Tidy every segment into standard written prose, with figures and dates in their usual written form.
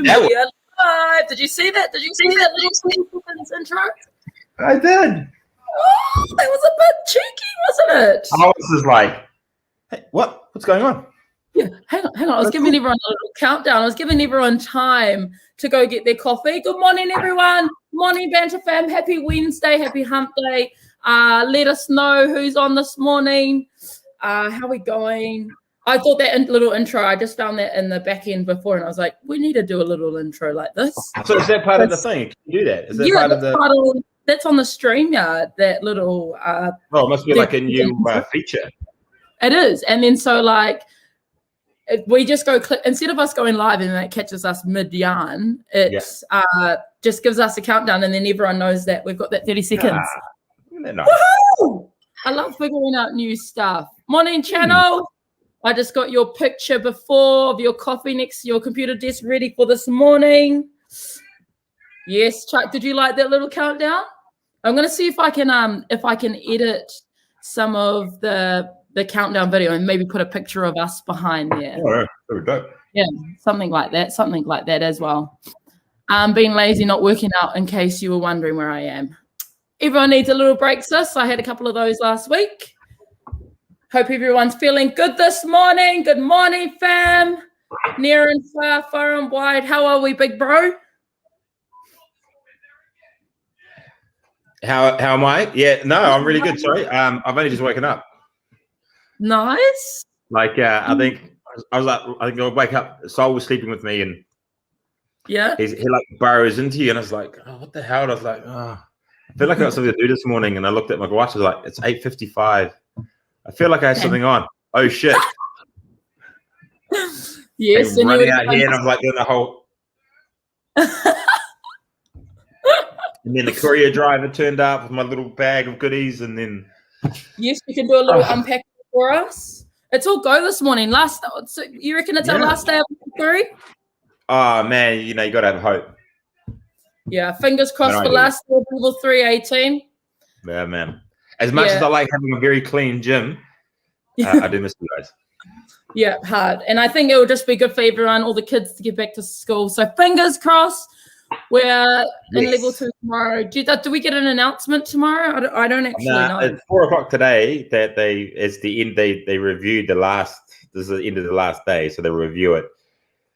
That We are live. Did you see that? Did you see that little intro? I did. Oh, that was a bit cheeky, wasn't it? I was just like, hey, what's going on? Yeah, hang on. I was giving everyone a little countdown. I was giving everyone time to go get their coffee. Good morning, everyone. Morning, Banter Fam. Happy Wednesday. Happy Hump Day. Let us know who's on this morning. How are we going? I thought that little intro, I just found that in the back end before, and I was like, we need to do a little intro like this. So is that part of the thing? Can you do that? Is that part of the... That's on the StreamYard, that little... it must be like a new feature. It is. And then so like, we just go click, instead of us going live and that catches us mid-yarn, it just gives us a countdown, and then everyone knows that we've got that 30 seconds. Isn't that nice? Woohoo! I love figuring out new stuff. Morning, channel. I just got your picture before of your coffee next to your computer desk ready for this morning. Yes, Chuck, did you like that little countdown? I'm going to see if I can edit some of the countdown video and maybe put a picture of us behind there. Oh, very dope. Yeah, something like that as well. Being lazy, not working out, in case you were wondering where I am. Everyone needs a little break, sis. I had a couple of those last week. Hope everyone's feeling good this morning. Good morning, fam. Near and far, far and wide. How are we, big bro? How am I? Yeah, no, I'm really good. Sorry, I've only just woken up. Nice. Like, I think I'll wake up. Sol was sleeping with me, and he like burrows into you, and I was like, oh, what the hell? And I was like, oh, I feel like I got something to do this morning, and I looked at my watch. I was like, it's 8:55. I feel like I had something on. Oh shit! Yes, and running out here, and I'm like doing the whole. And then the courier driver turned up with my little bag of goodies, and then. Yes, you can do a little unpacking for us. It's all go this morning. So you reckon it's our last day of February? Oh man, you got to have hope. Yeah, fingers crossed for last day of level 318. Yeah, man. As much as I like having a very clean gym, I do miss you guys. Yeah, hard. And I think it will just be good for everyone, all the kids, to get back to school. So fingers crossed. We're in level 2 tomorrow. Do we get an announcement tomorrow? I don't actually know. It's 4:00 today that it's the end. They reviewed the last. This is the end of the last day, so they review it.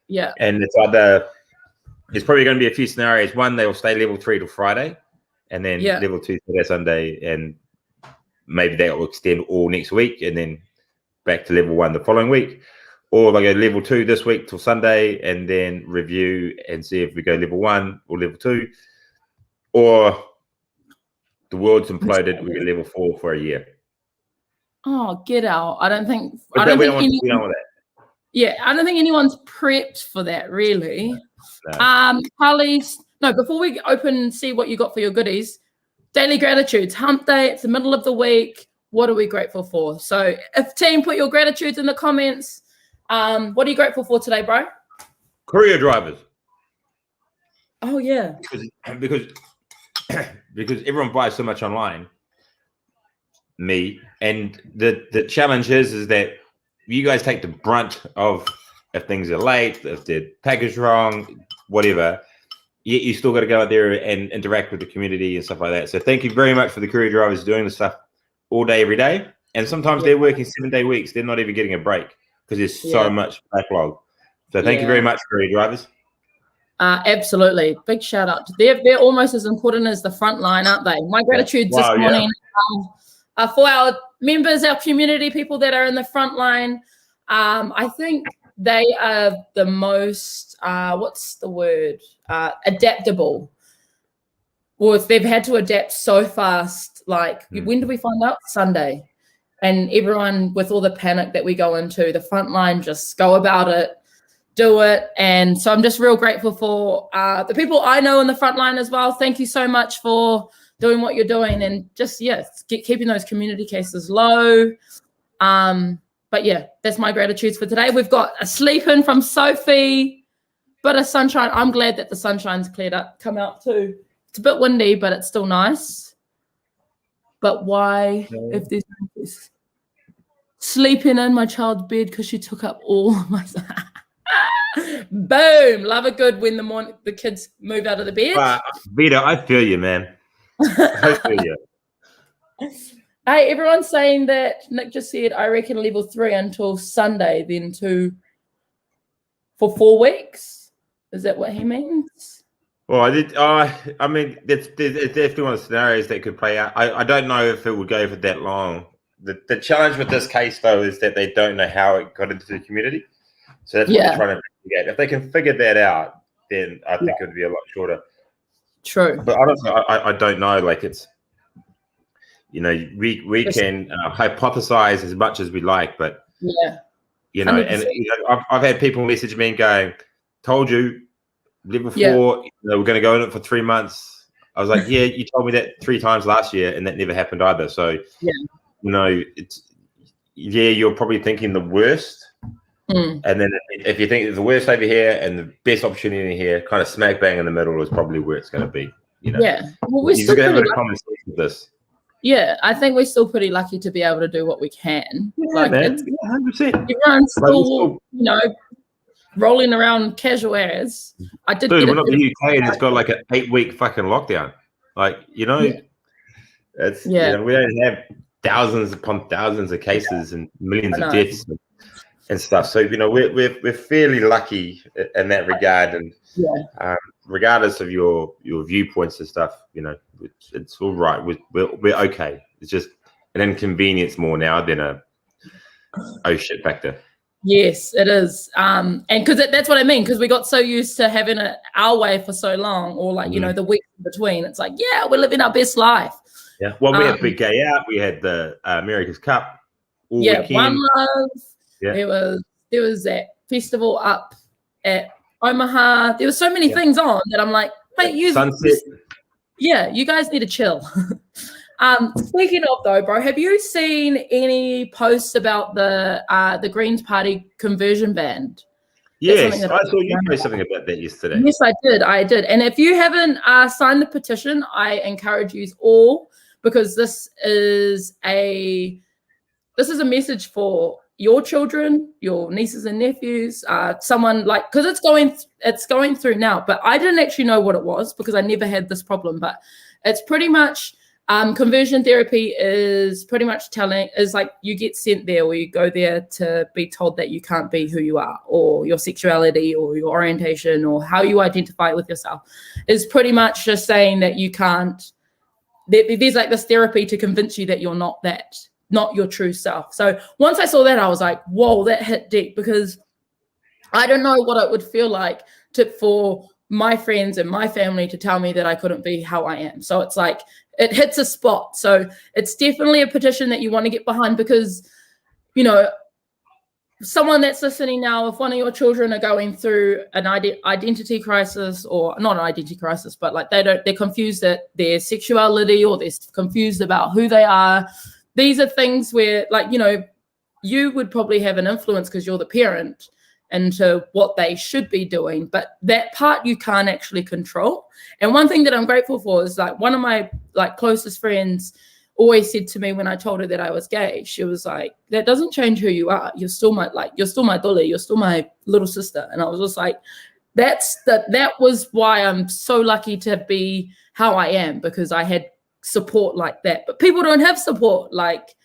Yeah. And it's probably going to be a few scenarios. One, they will stay level 3 till Friday, and then level 2 Saturday, Sunday, and maybe that will extend all next week, and then back to level 1 the following week. Or they go level 2 this week till Sunday, and then review and see if we go level 1 or level 2, or the world's imploded. We go level 4 for a year. Oh, get out! I don't think. We don't want that. Yeah, I don't think anyone's prepped for that, really. No. Carly's. No, before we open and see what you got for your goodies, daily gratitudes. Hump Day. It's the middle of the week. What are we grateful for? So, if team, put your gratitudes in the comments. What are you grateful for today, bro? Courier drivers. Oh yeah. Because everyone buys so much online. Me, and the challenge is that you guys take the brunt of if things are late, if the package wrong, whatever. Yet you still got to go out there and interact with the community and stuff like that. So thank you very much for the courier drivers doing the stuff all day, every day. And sometimes they're working 7-day weeks. They're not even getting a break, because there's so much backlog. So thank you very much, courier drivers. Absolutely. Big shout out. They're almost as important as the front line, aren't they? My gratitude this morning for our members, our community, people that are in the front line. I think they are the most, what's the word? Adaptable. Well, if they've had to adapt so fast, like when did we find out? Sunday. And everyone, with all the panic that we go into, the front line just go about it, do it. And so I'm just real grateful for the people I know in the front line as well. Thank you so much for doing what you're doing, and just, keeping those community cases low. But that's my gratitudes for today. We've got a sleep in from Sophie, but a sunshine. I'm glad that the sunshine's come out too. It's a bit windy, but it's still nice. But why, if there's sleeping in my child's bed because she took up all of my Boom. Love it good when the kids move out of the bed. Vito, I feel you, man. I feel you. Hey, everyone's saying that Nick just said, I reckon level 3 until Sunday, then 2 for 4 weeks. Is that what he means? Well, I mean, there's definitely one of the scenarios that could play out. I don't know if it would go for that long. The challenge with this case, though, is that they don't know how it got into the community. So that's what they're trying to investigate. If they can figure that out, then I think it would be a lot shorter. True. But honestly, I don't know. Like, it's, you know, we can hypothesize as much as we like, but, you know, 100%. And you know, I've had people message me and going, told you, level 4, you know, we're going to go in it for 3 months. I was like, yeah, you told me that 3 times last year, and that never happened either. So, you know, you're probably thinking the worst. And then if you think the worst over here and the best opportunity here, kind of smack bang in the middle is probably where it's going to be. You know, well, we're still going to have a common sense with this. Yeah, I think we're still pretty lucky to be able to do what we can. Yeah, man. 100%. Everyone's still, you know, rolling around casual as. Dude, we're not the UK, and it's got like an 8-week fucking lockdown. Like, you know, it's you know, we don't have thousands upon thousands of cases and millions of deaths and stuff. So, you know, we're fairly lucky in that regard. And regardless of your viewpoints and stuff, you know, it's all right. We're okay. It's just an inconvenience more now than a oh shit factor. Yes, it is. And because that's what I mean, because we got so used to having it our way for so long, or like, you know, the weeks in between. It's like, yeah, we're living our best life. Yeah. Well, we had Big Gay Out. We had the America's Cup all weekend. One Love. Yeah. There was that festival up at Omaha. There were so many things on that I'm like, hey, Sunset. You guys need to chill. Speaking of though, bro, have you seen any posts about the Greens Party conversion ban? Yes, I saw you post something about that yesterday. Yes, I did. And if you haven't signed the petition, I encourage you all, because this is a message for your children, your nieces and nephews, someone like, because it's going through now. But I didn't actually know what it was because I never had this problem. But it's pretty much conversion therapy is pretty much is like you get sent there, or you go there to be told that you can't be who you are, or your sexuality or your orientation or how you identify with yourself is pretty much just saying that you can't. There's like this therapy to convince you that you're not that. Not your true self. So once I saw that, I was like, whoa, that hit deep, because I don't know what it would feel like for my friends and my family to tell me that I couldn't be how I am. So it's like, it hits a spot. So it's definitely a petition that you want to get behind, because, you know, someone that's listening now, if one of your children are going through an identity crisis, or not an identity crisis, but like they're confused at their sexuality, or they're confused about who they are. These are things where, like, you know, you would probably have an influence because you're the parent into what they should be doing, but that part you can't actually control. And one thing that I'm grateful for is, like, one of my like closest friends always said to me when I told her that I was gay, she was like, that doesn't change who you are. You're still my dolly. You're still my little sister. And I was just like, that was why I'm so lucky to be how I am, because I had support like that. But people don't have support like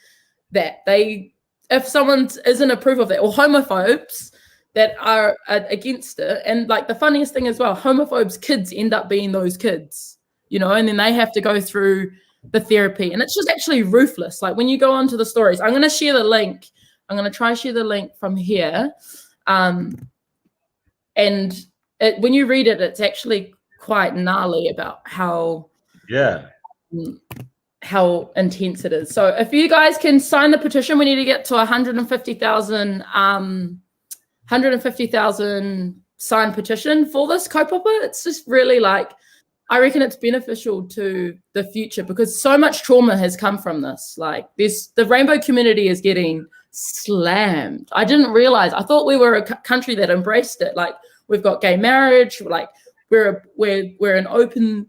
that. If someone isn't approve of it, or homophobes that are against it, and like the funniest thing as well, homophobes' kids end up being those kids, you know, and then they have to go through the therapy, and it's just actually ruthless. Like when you go onto the stories, I'm going to share the link. I'm going to try share the link from here, and when you read it, it's actually quite gnarly about how intense it is. So if you guys can sign the petition, we need to get to 150,000 signed petition for this kaupapa. It's just really like, I reckon it's beneficial to the future, because so much trauma has come from this. Like the rainbow community is getting slammed. I didn't realize. I thought we were a country that embraced it. Like we've got gay marriage. Like we're an open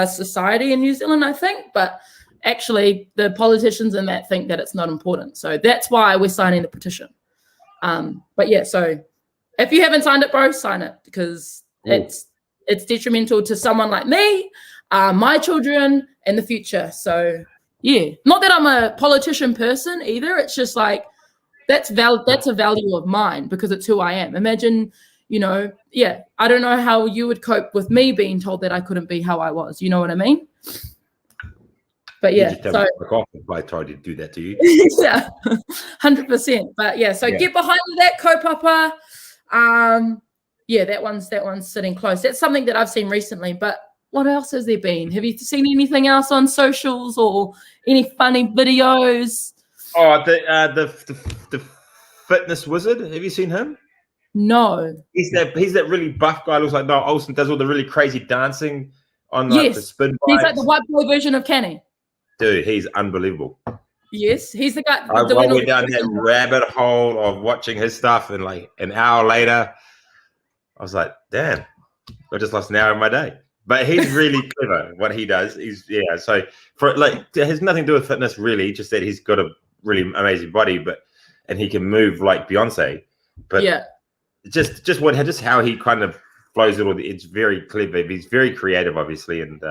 society in New Zealand, I think, but actually the politicians in that think that it's not important. So that's why we're signing the petition. But yeah, so If you haven't signed it, bro, sign it because it's detrimental to someone like me, my children, and the future. So yeah, not that I'm a politician person either. It's just like that's a value of mine because it's who I am. Imagine, you know, I don't know how you would cope with me being told that I couldn't be how I was. You know what I mean? But yeah, so if I tried to do that to you. yeah, 100%. But yeah, so get behind that, kaupapa. That one's sitting close. That's something that I've seen recently. But what else has there been? Have you seen anything else on socials or any funny videos? Oh, the fitness wizard. Have you seen him? No. He's that really buff guy. Looks like Noel Olsen. Does all the really crazy dancing on like the spin bikes. He's like the white boy version of Kenny. Dude, he's unbelievable. Yes, he's the guy. I went down that rabbit hole of watching his stuff, and like an hour later, I was like, "Damn, I just lost an hour of my day." But he's really clever. What he does, So for like, it has nothing to do with fitness really. Just that he's got a really amazing body, and he can move like Beyonce. But just how he kind of flows it all. It's very clever. He's very creative, obviously, and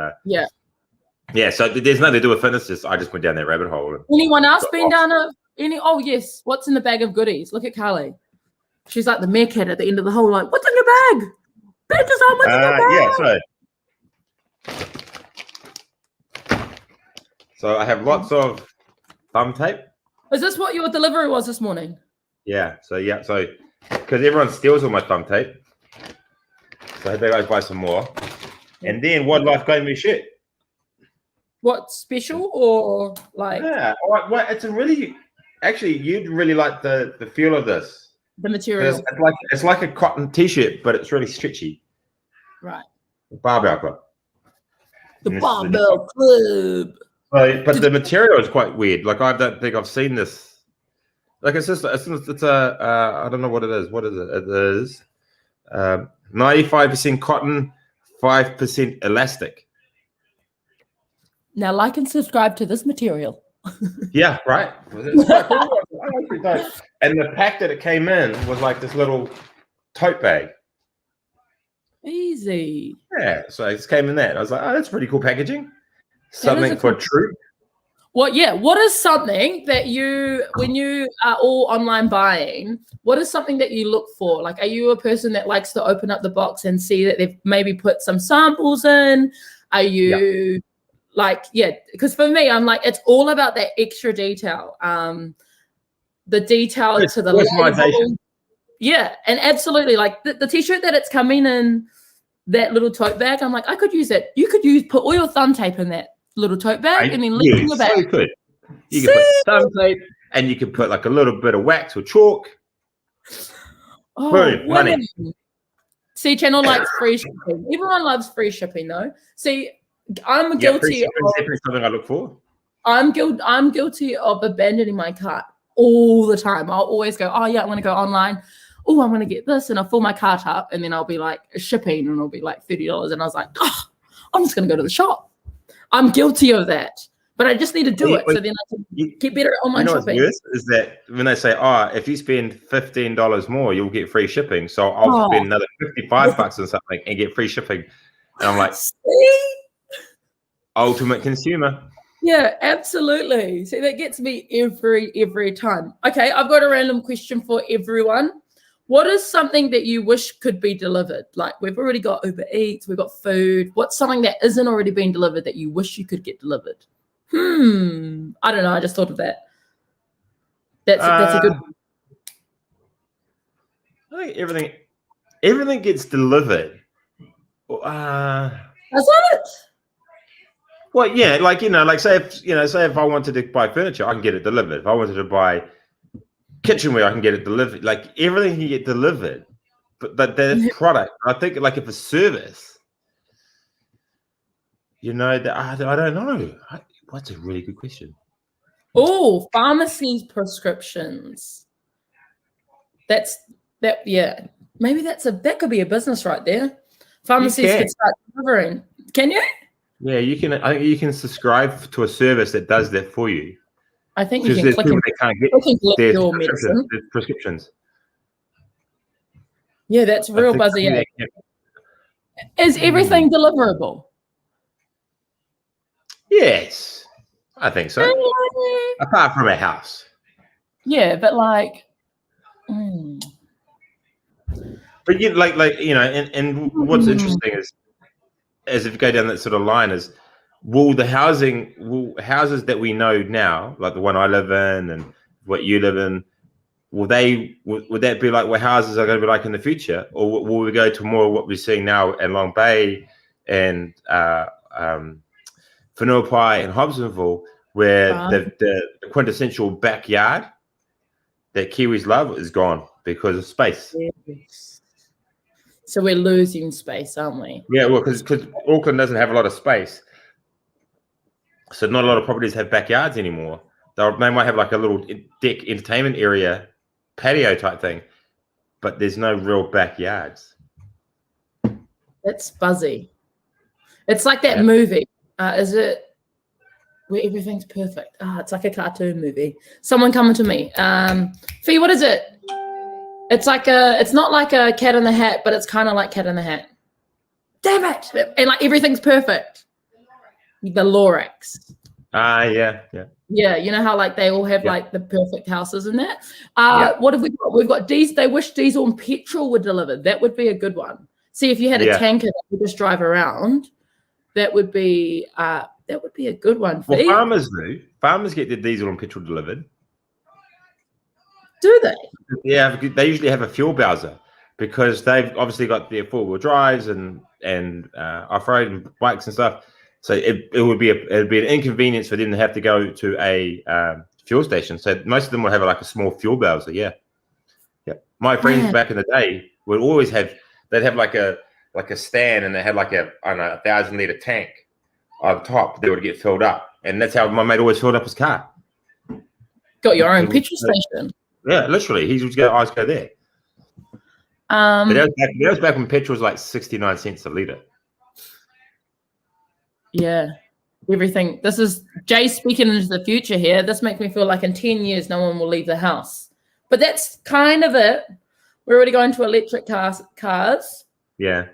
so there's nothing to do with fitness. I just went down that rabbit hole. Anyone else been down Oh yes, what's in the bag of goodies? Look at Carly. She's like the meerkat at the end of the hole. Like, what's in your bag? Banter's on. What's in your bag? So I have lots of thumb tape. Is this what your delivery was this morning? Yeah. So because everyone steals all my thumb tape, so I had to go buy some more. And then Wildlife gave me shit. What, special or like? Yeah, well, it's a really, actually, you'd really like the feel of this. The material. It's like a cotton t-shirt, but it's really stretchy. Right. The barbell club. The barbell club. But the material is quite weird. Like I don't think I've seen this. Like it's a I don't know what it is. What is it? It is 95% cotton, 5% elastic. Now like and subscribe to this material. Yeah, right. It's quite cool. And the pack that it came in was like this little tote bag. Easy. Yeah, so it just came in that. I was like, oh, that's pretty cool packaging. Something for a troop. What is something that when you are all online buying, what is something that you look for? Like, are you a person that likes to open up the box and see that they've maybe put some samples in? Are you because for me, I'm like, it's all about that extra detail. The detail to the label. Yeah, and absolutely. Like the t-shirt that it's coming in that little tote bag, I'm like, I could use that. You could put all your thumb tape in that little tote bag and then leave it in your bag. You could. You could put thumb tape and you could put like a little bit of wax or chalk. Oh, boom, money. See, channel likes free shipping. Everyone loves free shipping though. See, I'm guilty of definitely something I look for. I'm guilty of abandoning my cart all the time. I'll always go, oh yeah, I'm gonna go online. Oh, I'm gonna get this, and I'll fill my cart up, and then I'll be like shipping, and it'll be like $30, and I was like, oh, I'm just gonna go to the shop. I'm guilty of that, but I just need to do it so then I can get better at online shopping. What's worse is that when they say, oh, if you spend $15 more, you'll get free shipping. So I'll spend another $55 on something and get free shipping, and I'm like, see? Ultimate consumer. Yeah, absolutely. See, that gets me every time. Okay, I've got a random question for everyone. What is something that you wish could be delivered? Like, we've already got Uber Eats, we've got food. What's something that isn't already being delivered that you wish you could get delivered? I don't know. I just thought of that. That's a good one. I think everything gets delivered. Does it? Well, yeah, like say if I wanted to buy furniture, I can get it delivered. If I wanted to buy kitchenware, I can get it delivered. Like everything can get delivered, but the product, I think, like if a service, I don't know. What's a really good question? Oh, pharmacy prescriptions. Yeah. Maybe that could be a business right there. Pharmacies can start delivering. Can you? Yeah, you can. I think you can subscribe to a service that does that for you. I think you can click and they can't get your medicine. prescriptions. Yeah, that's real buzzy. Yeah. Is everything deliverable? Yes, I think so. Apart from a house. Yeah, but like. But you like you know, and what's interesting is if you go down that sort of line is, will houses that we know now, like the one I live in and what you live in, would that be like what houses are going to be like in the future, or will we go to more of what we're seeing now in Long Bay and Whenuapai and Hobsonville, where the quintessential backyard that Kiwis love is gone because of space? Yes. So we're losing space, aren't we? Yeah, well, because Auckland doesn't have a lot of space, so not a lot of properties have backyards anymore. They might have like a little deck entertainment area, patio type thing, but there's no real backyards. That's buzzy. It's like that movie. Is it where everything's perfect? It's like a cartoon movie. Someone coming to me. Fee, what is it? It's not like a Cat in the Hat, but it's kind of like Cat in the Hat. Damn it! And like everything's perfect. The Lorax. Yeah. Yeah, you know how like they all have like the perfect houses and that. What have we got? We've got diesel. They wish diesel and petrol were delivered. That would be a good one. See, if you had a tanker that would just drive around, that would be a good one. Well, farmers do. Farmers get their diesel and petrol delivered. Do they? Yeah, they usually have a fuel bowser because they've obviously got their four-wheel drives and off-road and bikes and stuff. So it'd be an inconvenience for them to have to go to a fuel station. So most of them will have like a small fuel bowser. Yeah. My friends back in the day would always have. They'd have like a stand, and they had like a 1,000-liter tank on top that would get filled up, and that's how my mate always filled up his car. Got your own petrol station. Yeah, literally. He would always go there. But that was back when petrol was like 69 cents a litre. Yeah. Everything. This is Jay speaking into the future here. This makes me feel like in 10 years, no one will leave the house. But that's kind of it. We're already going to electric cars. Yeah.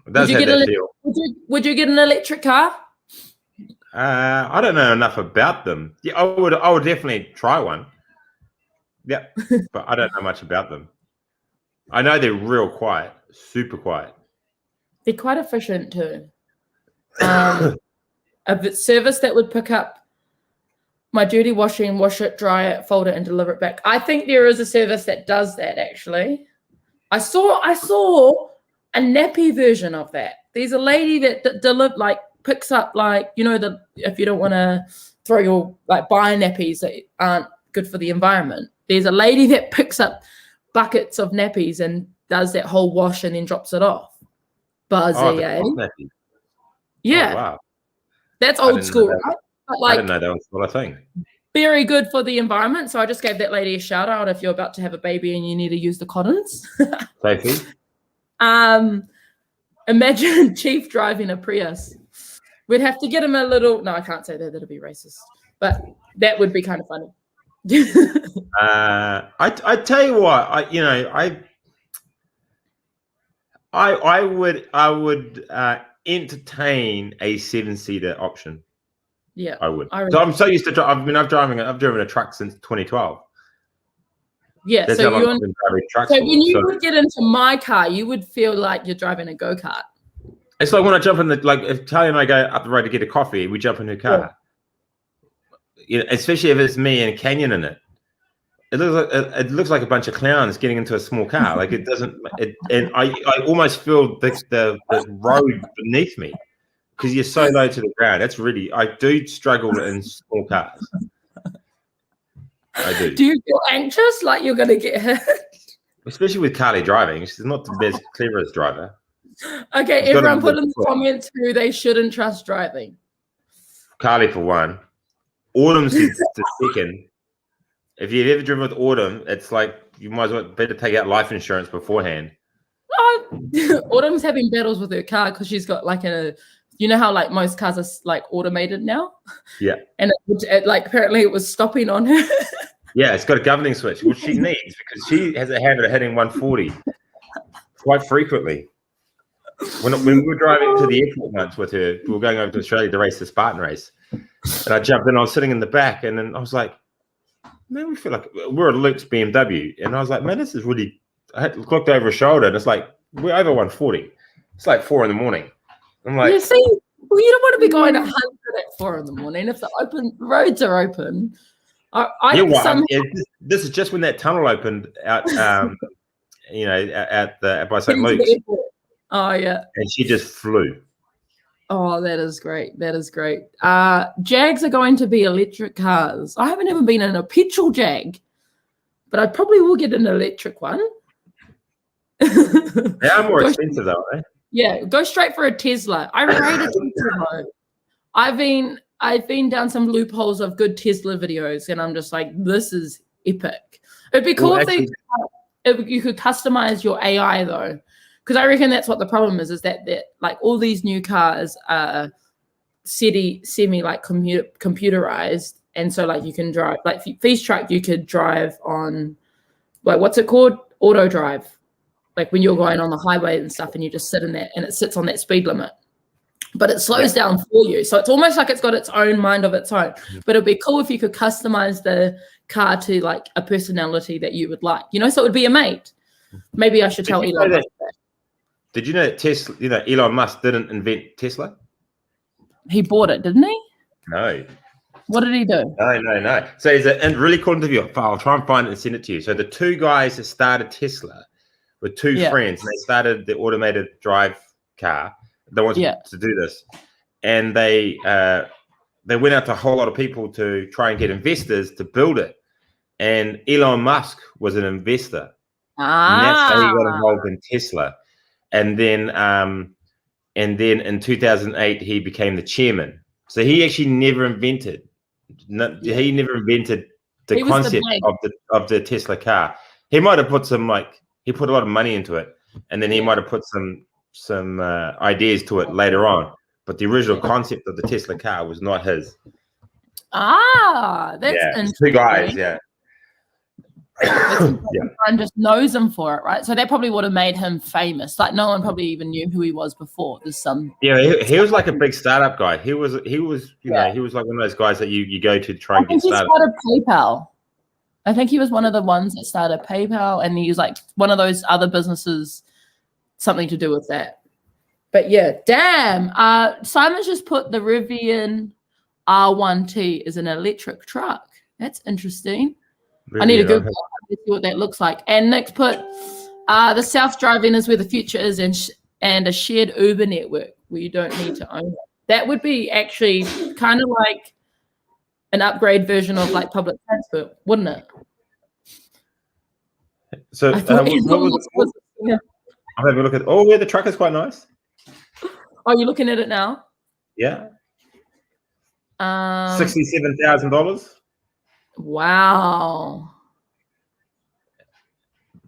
Would you get an electric car? I don't know enough about them. Yeah, I would definitely try one. Yeah, but I don't know much about them. I know they're real quiet, super quiet. They're quite efficient too. A service that would pick up my dirty washing, wash it, dry it, fold it, and deliver it back. I think there is a service that does that actually. I saw a nappy version of that. There's a lady that picks up if you don't want to throw your buy nappies that aren't good for the environment. There's a lady that picks up buckets of nappies and does that whole wash and then drops it off. Buzzy, eh? Yeah. Oh, wow. That's old school, right? But I didn't know that was not a thing. Very good for the environment. So I just gave that lady a shout out if you're about to have a baby and you need to use the cottons. Sophie? Imagine Chief driving a Prius. We'd have to get him a little. No, I can't say that. That'd be racist. But that would be kind of funny. I tell you what, I would entertain a 7-seater option. Yeah, I would. So I'm so used to. I've driven a truck since 2012. Yeah, that's so how long I've been driving trucks. So when you would get into my car, you would feel like you're driving a go-kart. It's like when I jump in if Talia and I go up the road to get a coffee, we jump in her car. Yeah. Especially if it's me and a Canyon in it. It looks like a bunch of clowns getting into a small car. Like it doesn't. And I almost feel the road beneath me because you're so low to the ground. That's really. I do struggle in small cars. I do. Do you feel anxious, like you're going to get hit? Especially with Carly driving. She's not the best, cleverest driver. Okay, everyone put in the comments who they shouldn't trust driving. Carly for one. Autumn's the second. If you've ever driven with Autumn, it's like you might as well better take out life insurance beforehand. Autumn's having battles with her car because she's got you know how most cars are automated now? Yeah. And apparently it was stopping on her. Yeah, it's got a governing switch, which she needs because she has a habit of hitting 140. quite frequently. When we were driving to the airport once with her, we were going over to Australia to race the Spartan race. And I jumped in, I was sitting in the back, and then I was like, man, we feel like we're at Luke's BMW. And I was like, man, this is really, I looked over her shoulder, and it's like, we're over 140. It's like 4 a.m. I'm like, you see, well, you don't want to be going 100 at 4 a.m. if the roads are open. This is just when that tunnel opened out, by St. Luke's. Oh yeah, and she just flew. Oh, that is great. That is great. Jags are going to be electric cars. I haven't ever been in a petrol Jag, but I probably will get an electric one. They are more expensive though, eh? Yeah, go straight for a Tesla. I rate a Tesla. I've been down some loopholes of good Tesla videos, and I'm just like, this is epic. It'd be cool if you could customize your AI though. Because I reckon that's what the problem is that like all these new cars are semi like computerized, and so like you can drive like Fee's truck, you could drive on like what's it called, auto drive, like when you're going on the highway and stuff, and you just sit in that and it sits on that speed limit, but it slows down for you, so it's almost like it's got its own mind of its own. But it'd be cool if you could customize the car to like a personality that you would like, so it would be a mate. Maybe I should tell Elon Musk that. Did you know that Tesla? Elon Musk didn't invent Tesla. He bought it, didn't he? No. What did he do? No. So it's a really cool interview. I'll try and find it and send it to you. So the two guys that started Tesla were two friends, and they started the automated drive car. They wanted to do this, and they went out to a whole lot of people to try and get investors to build it. And Elon Musk was an investor. And that's how he got involved in Tesla. And then in 2008, he became the chairman. So he actually never invented. He never invented the concept of the Tesla car. He might have put he put a lot of money into it, and then he might have put some ideas to it later on. But the original concept of the Tesla car was not his. That's interesting. Two guys, And just knows him for it, right? So that probably would have made him famous. Like no one probably even knew who he was before. There's some he was like a big startup guy. He was he was like one of those guys that you go to try and get started. He started PayPal. I think he was one of the ones that started PayPal, and he was like one of those other businesses, something to do with that. But yeah, damn. Simon's just put the Rivian R1T is an electric truck. That's interesting. I need to Google to see what that looks like. And Nick's put the self-driving is where the future is, and a shared Uber network where you don't need to own it. That would be actually kind of like an upgrade version of like public transport, wouldn't it? So I'm having a look at. Oh, yeah, the truck is quite nice. Oh, you're looking at it now? Yeah. $67,000. Wow.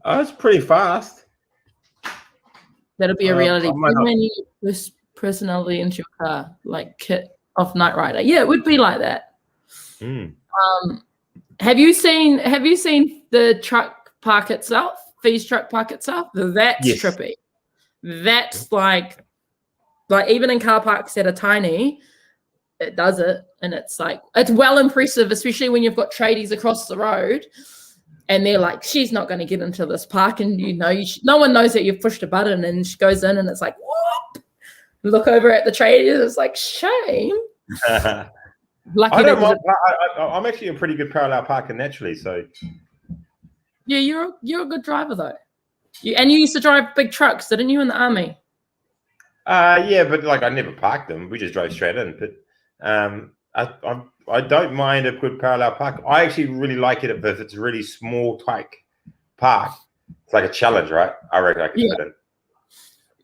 Oh, it's pretty fast. That'll be a reality. When you put personality into your car, like Kit off Knight Rider. Yeah, it would be like that. Have you seen the truck park itself? Fee's truck park itself? That's trippy. That's like even in car parks that are tiny, it does it, and it's well impressive, especially when you've got tradies across the road and they're like, she's not going to get into this park, and no one knows that you've pushed a button, and she goes in and it's like, whoop, look over at the tradies, it's like, shame. Lucky I'm actually a pretty good parallel parker naturally, so yeah, you're a good driver though. You used to drive big trucks, didn't you, in the army? Yeah, but I never parked them. We just drove straight in. But I don't mind a good parallel park. I actually really like it if it's a really small tight park. It's like a challenge, right? I reckon I can fit in.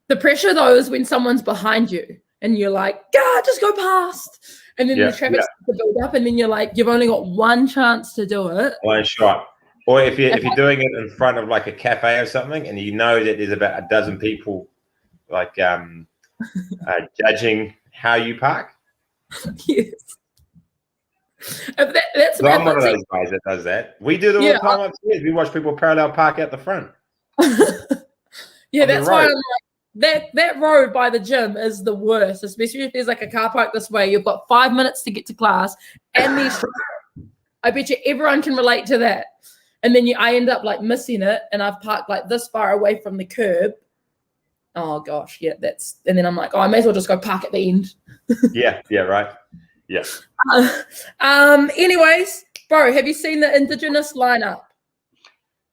The pressure though is when someone's behind you and you're like, God, just go past. And then the traffic starts to build up, and then you're like, you've only got one chance to do it. One shot. Or if you're doing it in front of like a cafe or something, and you know that there's about a dozen people judging how you park. Yes. That's so I'm one of those guys that does that. We do it all the time upstairs. We watch people parallel park out the front. Yeah, that's why I'm like, that road by the gym is the worst, especially if there's like a car park this way. You've got 5 minutes to get to class, and there's I bet you everyone can relate to that. And then I end up like missing it, and I've parked like this far away from the curb. Oh gosh, yeah, and then I'm like, oh, I may as well just go park at the end. Yeah, right. Yeah. Anyways, bro, have you seen the Indigenous lineup?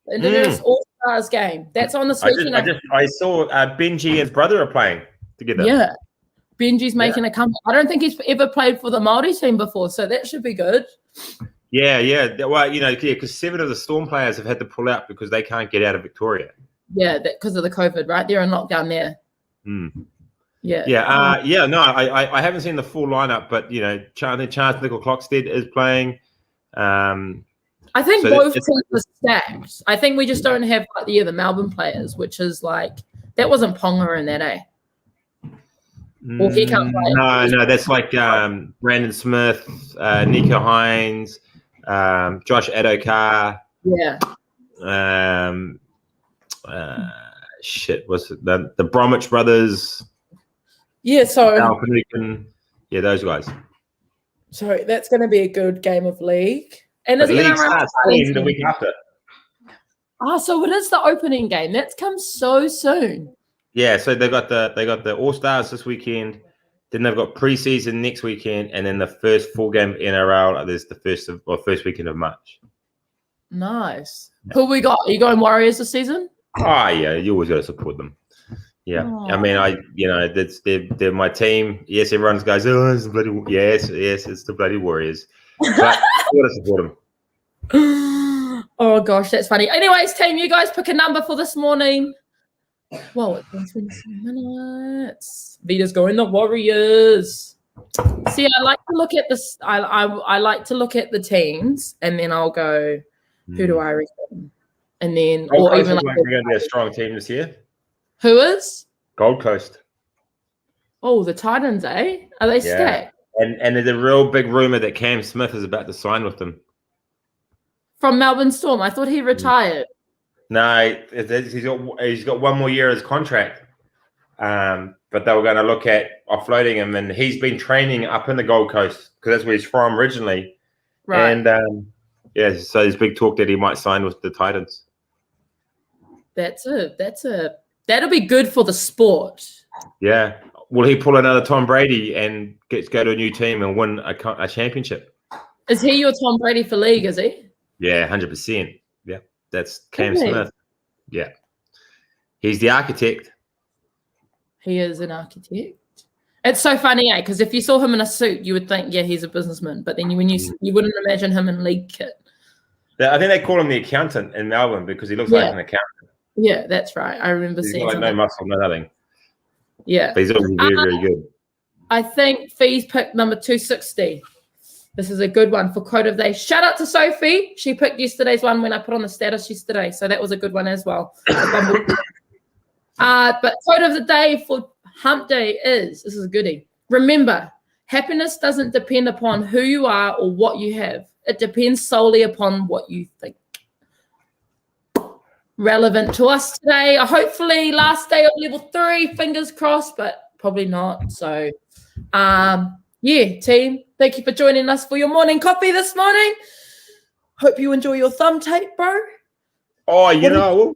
The Indigenous All-Stars game. That's on this weekend. I saw Benji and his brother are playing together. Yeah. Benji's making a comeback. I don't think he's ever played for the Māori team before, so that should be good. Yeah. Well, because 7 of the Storm players have had to pull out because they can't get out of Victoria. Yeah, because of the COVID, right? They're in lockdown there. Yeah. No, I haven't seen the full lineup, but Chance Nickel Clockstead is playing. I think both teams are stacked. I think we just don't have like the Melbourne players, which is like that wasn't Ponga in that, eh? Or he can't play. No, that's like Brandon Smith, Nico Hines, Josh Adokar. Yeah. Was it the Bromwich brothers? Yeah, so yeah, those guys. So that's going to be a good game of league. And the league starts the week after. So it is the opening game. That's come so soon. Yeah, so they got the All Stars this weekend. Then they've got preseason next weekend, and then the first full game of NRL. There's the first weekend of March. Nice. Yeah. Who we got? Are you going Warriors this season? Oh yeah, you always got to support them. Yeah, I mean, they're my team. Yes, everyone goes, oh, it's the bloody it's the bloody Warriors. But you got to support them. Oh gosh, that's funny. Anyways, team, you guys pick a number for this morning. Whoa, it's been 27 minutes. Vita's going the Warriors. See, I like to look at this. I like to look at the teams, and then I'll go, who do I reckon? And then, or even like we're going to be a strong team this year. Who is? Gold Coast. Oh, the Titans, eh? Are they stacked? And there's a real big rumor that Cam Smith is about to sign with them. From Melbourne Storm. I thought he retired. No, he's got 1 more year of his contract. But they were going to look at offloading him, and he's been training up in the Gold Coast because that's where he's from originally. Right. And so there's big talk that he might sign with the Titans. That'll be good for the sport. Yeah. Will he pull another Tom Brady and go to a new team and win a championship? Is he your Tom Brady for league, is he? Yeah, 100%. Yeah. That's Cam Smith. Yeah. He's the architect. He is an architect. It's so funny, because if you saw him in a suit, you would think, yeah, he's a businessman. But then when you wouldn't imagine him in league kit. I think they call him the accountant in Melbourne because he looks like an accountant. Yeah, that's right. I remember seeing like no muscle, no nothing. Yeah. But he's obviously very, very good. I think Fee's picked number 260. This is a good one for quote of the day. Shout out to Sophie. She picked yesterday's one when I put on the status yesterday. So that was a good one as well. But quote of the day for Hump Day this is a goodie. Remember, happiness doesn't depend upon who you are or what you have. It depends solely upon what you think. Relevant to us today. Hopefully last day of level 3, fingers crossed, but probably not. So, team, thank you for joining us for your morning coffee this morning. Hope you enjoy your thumb tape, bro. Oh,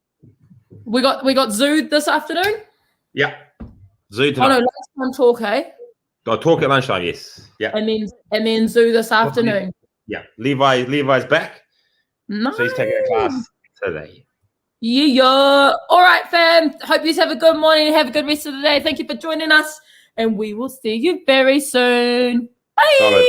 we got Zoo this afternoon. Yeah, Zoo tonight. Oh no, lunchtime talk, eh? I'll talk at lunchtime. Yes. Yeah. And then Zoo this afternoon. Yeah, Levi's back. Nice. So he's taking a class today. Yeah. All right, fam. Hope you have a good morning and have a good rest of the day. Thank you for joining us, and we will see you very soon. Bye. Solid.